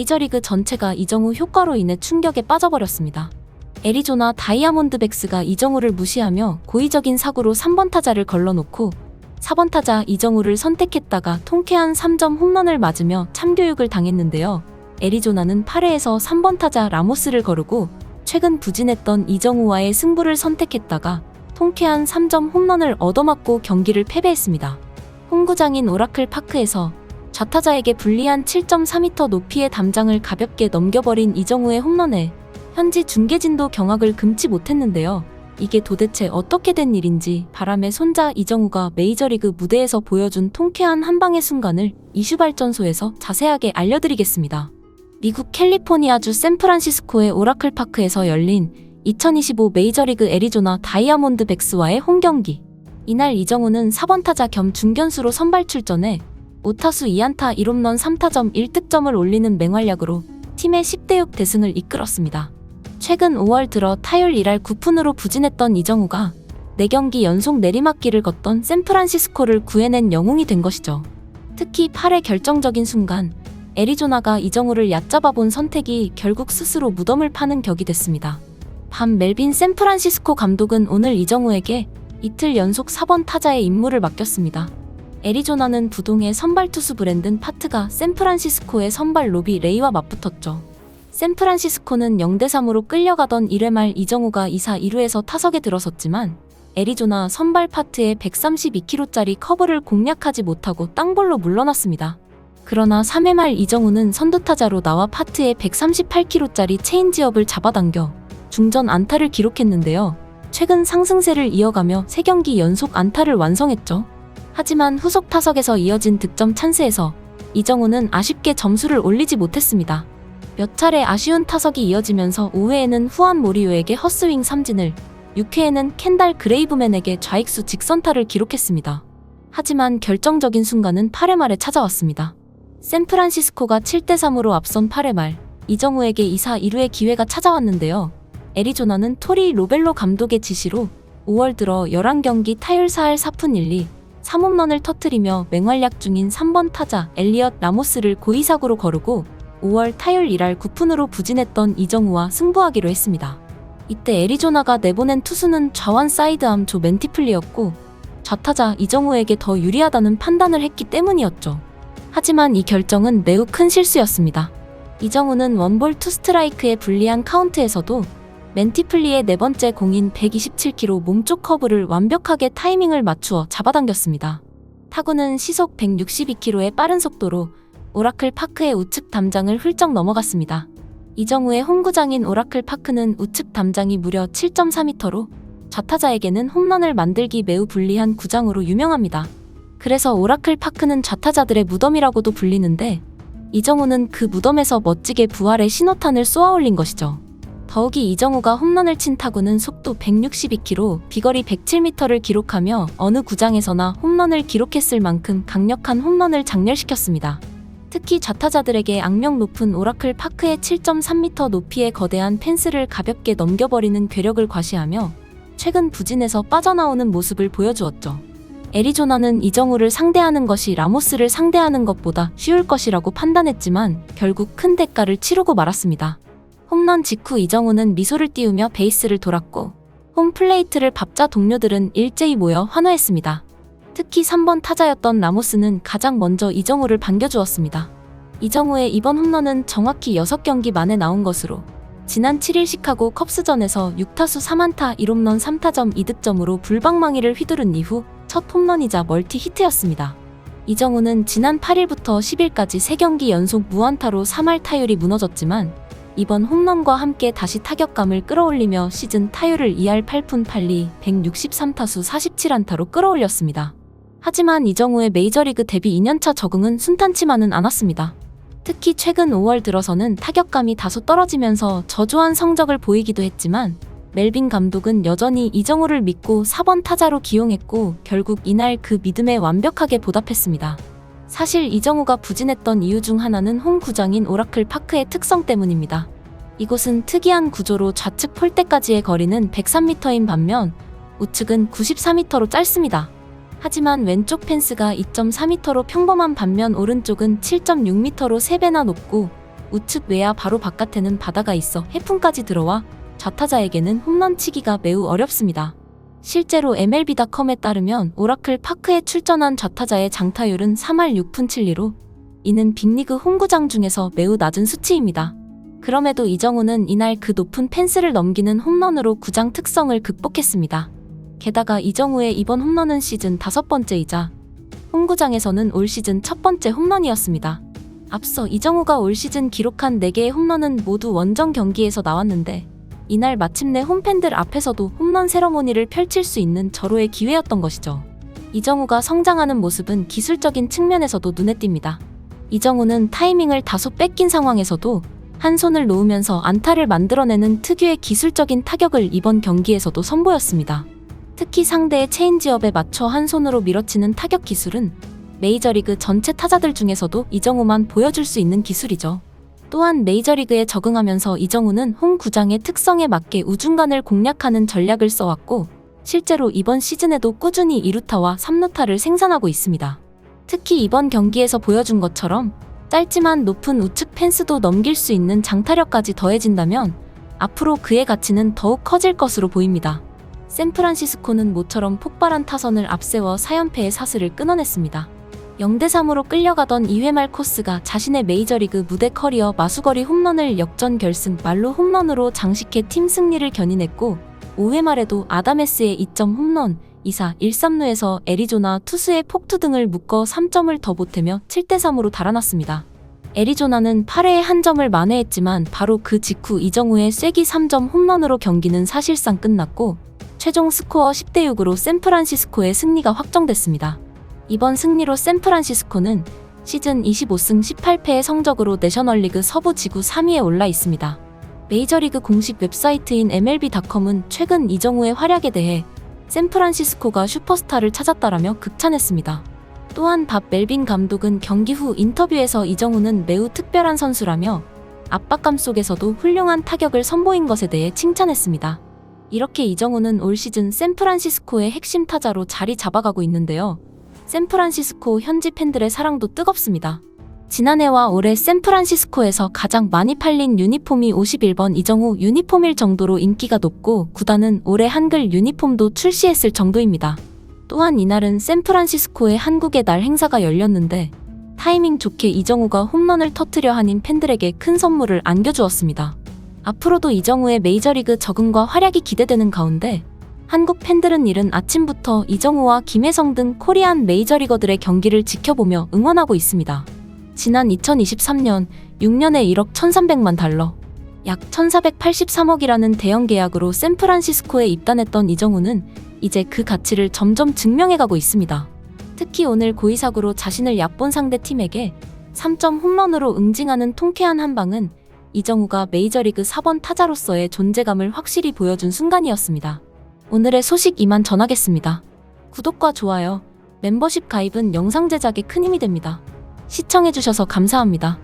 메이저리그 전체가 이정우 효과로 인해 충격에 빠져버렸습니다. 애리조나 다이아몬드백스가 이정우를 무시하며 고의적인 사구로 3번 타자를 걸러놓고 4번 타자 이정우를 선택했다가 통쾌한 3점 홈런을 맞으며 참교육을 당했는데요. 애리조나는 8회에서 3번 타자 라모스를 거르고 최근 부진했던 이정우와의 승부를 선택했다가 통쾌한 3점 홈런을 얻어맞고 경기를 패배했습니다. 홈구장인 오라클 파크에서 좌타자에게 불리한 7.4m 높이의 담장을 가볍게 넘겨버린 이정우의 홈런에 현지 중계진도 경악을 금치 못했는데요. 이게 도대체 어떻게 된 일인지 바람의 손자 이정우가 메이저리그 무대에서 보여준 통쾌한 한 방의 순간을 이슈발전소에서 자세하게 알려드리겠습니다. 미국 캘리포니아주 샌프란시스코의 오라클 파크에서 열린 2025 메이저리그 애리조나 다이아몬드백스와의 홈경기. 이날 이정우는 4번 타자 겸 중견수로 선발 출전해 5타수 2안타 1홈런 3타점 1득점을 올리는 맹활약으로 팀의 10대6 대승을 이끌었습니다. 최근 5월 들어 타율 1할 9푼으로 부진했던 이정우가 4경기 연속 내리막길을 걷던 샌프란시스코를 구해낸 영웅이 된 것이죠. 특히 8회 결정적인 순간 애리조나가 이정우를 얕잡아본 선택이 결국 스스로 무덤을 파는 격이 됐습니다. 반 멜빈 샌프란시스코 감독은 오늘 이정우에게 이틀 연속 4번 타자의 임무를 맡겼습니다. 애리조나는 부동의 선발 투수 브랜든 파트가 샌프란시스코의 선발 로비 레이와 맞붙었죠. 샌프란시스코는 0대3으로 끌려가던 1회 말 이정우가 2사 2루에서 타석에 들어섰지만 애리조나 선발 파트의 132km짜리 커브를 공략하지 못하고 땅볼로 물러났습니다. 그러나 3회 말 이정우는 선두타자로 나와 파트의 138km짜리 체인지업을 잡아당겨 중전 안타를 기록했는데요. 최근 상승세를 이어가며 3경기 연속 안타를 완성했죠. 하지만 후속 타석에서 이어진 득점 찬스에서 이정우는 아쉽게 점수를 올리지 못했습니다. 몇 차례 아쉬운 타석이 이어지면서 5회에는 후안 모리오에게 헛스윙 삼진을, 6회에는 켄달 그레이브맨에게 좌익수 직선타를 기록했습니다. 하지만 결정적인 순간은 8회 말에 찾아왔습니다. 샌프란시스코가 7대3으로 앞선 8회 말, 이정우에게 2사 2루의 기회가 찾아왔는데요. 애리조나는 토리 로벨로 감독의 지시로 5월 들어 11경기 타율 4할 4푼 1리, 3홈런을 터뜨리며 맹활약 중인 3번 타자 엘리엇 라모스를 고의사구로 거르고 5월 타율 1할 9푼으로 부진했던 이정우와 승부하기로 했습니다. 이때 애리조나가 내보낸 투수는 좌완 사이드암 조 맨티플리였고 좌타자 이정우에게 더 유리하다는 판단을 했기 때문이었죠. 하지만 이 결정은 매우 큰 실수였습니다. 이정우는 원볼 투 스트라이크의 불리한 카운트에서도 맨티플리의 네 번째 공인 127km 몸쪽 커브를 완벽하게 타이밍을 맞추어 잡아당겼습니다. 타구는 시속 162km의 빠른 속도로 오라클 파크의 우측 담장을 훌쩍 넘어갔습니다. 이정우의 홈구장인 오라클 파크는 우측 담장이 무려 7.4m로 좌타자에게는 홈런을 만들기 매우 불리한 구장으로 유명합니다. 그래서 오라클 파크는 좌타자들의 무덤이라고도 불리는데 이정우는 그 무덤에서 멋지게 부활의 신호탄을 쏘아올린 것이죠. 더욱이 이정우가 홈런을 친 타구는 속도 162km, 비거리 107m를 기록하며 어느 구장에서나 홈런을 기록했을 만큼 강력한 홈런을 장렬시켰습니다. 특히 좌타자들에게 악명 높은 오라클 파크의 7.3m 높이의 거대한 펜스를 가볍게 넘겨버리는 괴력을 과시하며 최근 부진에서 빠져나오는 모습을 보여주었죠. 애리조나는 이정우를 상대하는 것이 라모스를 상대하는 것보다 쉬울 것이라고 판단했지만 결국 큰 대가를 치르고 말았습니다. 홈런 직후 이정우는 미소를 띄우며 베이스를 돌았고 홈플레이트를 밟자 동료들은 일제히 모여 환호했습니다. 특히 3번 타자였던 라모스는 가장 먼저 이정우를 반겨주었습니다. 이정우의 이번 홈런은 정확히 6경기 만에 나온 것으로 지난 7일 시카고 컵스전에서 6타수 3안타 1홈런 3타점 2득점으로 불방망이를 휘두른 이후 첫 홈런이자 멀티 히트였습니다. 이정우는 지난 8일부터 10일까지 3경기 연속 무안타로 3할 타율이 무너졌지만 이번 홈런과 함께 다시 타격감을 끌어올리며 시즌 타율을 2할 8푼 8리 163타수 47안타로 끌어올렸습니다. 하지만 이정우의 메이저리그 데뷔 2년차 적응은 순탄치만은 않았습니다. 특히 최근 5월 들어서는 타격감이 다소 떨어지면서 저조한 성적을 보이기도 했지만 멜빈 감독은 여전히 이정우를 믿고 4번 타자로 기용했고 결국 이날 그 믿음에 완벽하게 보답했습니다. 사실 이정우가 부진했던 이유 중 하나는 홈구장인 오라클 파크의 특성 때문입니다. 이곳은 특이한 구조로 좌측 폴대까지의 거리는 103m인 반면 우측은 94m로 짧습니다. 하지만 왼쪽 펜스가 2.4m로 평범한 반면 오른쪽은 7.6m로 3배나 높고 우측 외야 바로 바깥에는 바다가 있어 해풍까지 들어와 좌타자에게는 홈런 치기가 매우 어렵습니다. 실제로 MLB.com에 따르면 오라클 파크에 출전한 좌타자의 장타율은 3할 6푼 7리로 이는 빅리그 홈구장 중에서 매우 낮은 수치입니다. 그럼에도 이정우는 이날 그 높은 펜스를 넘기는 홈런으로 구장 특성을 극복했습니다. 게다가 이정우의 이번 홈런은 시즌 5번째이자 홈구장에서는 올 시즌 첫 번째 홈런이었습니다. 앞서 이정우가 올 시즌 기록한 4개의 홈런은 모두 원정 경기에서 나왔는데 이날 마침내 홈팬들 앞에서도 홈런 세러모니를 펼칠 수 있는 절호의 기회였던 것이죠. 이정우가 성장하는 모습은 기술적인 측면에서도 눈에 띕니다. 이정우는 타이밍을 다소 뺏긴 상황에서도 한 손을 놓으면서 안타를 만들어내는 특유의 기술적인 타격을 이번 경기에서도 선보였습니다. 특히 상대의 체인지업에 맞춰 한 손으로 밀어치는 타격 기술은 메이저리그 전체 타자들 중에서도 이정우만 보여줄 수 있는 기술이죠. 또한 메이저리그에 적응하면서 이정우는 홈 구장의 특성에 맞게 우중간을 공략하는 전략을 써왔고 실제로 이번 시즌에도 꾸준히 2루타와 3루타를 생산하고 있습니다. 특히 이번 경기에서 보여준 것처럼 짧지만 높은 우측 펜스도 넘길 수 있는 장타력까지 더해진다면 앞으로 그의 가치는 더욱 커질 것으로 보입니다. 샌프란시스코는 모처럼 폭발한 타선을 앞세워 4연패의 사슬을 끊어냈습니다. 0대3으로 끌려가던 2회 말 코스가 자신의 메이저리그 무대 커리어 마수거리 홈런을 역전 결승 말로 홈런으로 장식해 팀 승리를 견인했고 5회 말에도 아다메스의 2점 홈런, 2사 1-3루에서 애리조나 투수의 폭투 등을 묶어 3점을 더 보태며 7대3으로 달아났습니다. 애리조나는 8회에 한 점을 만회했지만 바로 그 직후 이정우의 쐐기 3점 홈런으로 경기는 사실상 끝났고 최종 스코어 10대6으로 샌프란시스코의 승리가 확정됐습니다. 이번 승리로 샌프란시스코는 시즌 25승 18패의 성적으로 내셔널리그 서부 지구 3위에 올라 있습니다. 메이저리그 공식 웹사이트인 MLB.com은 최근 이정우의 활약에 대해 샌프란시스코가 슈퍼스타를 찾았다라며 극찬했습니다. 또한 밥 멜빈 감독은 경기 후 인터뷰에서 이정우는 매우 특별한 선수라며 압박감 속에서도 훌륭한 타격을 선보인 것에 대해 칭찬했습니다. 이렇게 이정우는 올 시즌 샌프란시스코의 핵심 타자로 자리 잡아가고 있는데요. 샌프란시스코 현지 팬들의 사랑도 뜨겁습니다. 지난해와 올해 샌프란시스코에서 가장 많이 팔린 유니폼이 51번 이정우 유니폼일 정도로 인기가 높고 구단은 올해 한글 유니폼도 출시했을 정도입니다. 또한 이날은 샌프란시스코의 한국의 날 행사가 열렸는데 타이밍 좋게 이정우가 홈런을 터뜨려 한인 팬들에게 큰 선물을 안겨주었습니다. 앞으로도 이정우의 메이저리그 적응과 활약이 기대되는 가운데 한국 팬들은 이른 아침부터 이정우와 김혜성 등 코리안 메이저리거들의 경기를 지켜보며 응원하고 있습니다. 지난 2023년 6년에 1억 1,300만 달러, 약 1,483억이라는 대형 계약으로 샌프란시스코에 입단했던 이정우는 이제 그 가치를 점점 증명해가고 있습니다. 특히 오늘 고의사구로 자신을 얕본 상대 팀에게 3점 홈런으로 응징하는 통쾌한 한 방은 이정우가 메이저리그 4번 타자로서의 존재감을 확실히 보여준 순간이었습니다. 오늘의 소식 이만 전하겠습니다. 구독과 좋아요, 멤버십 가입은 영상 제작에 큰 힘이 됩니다. 시청해주셔서 감사합니다.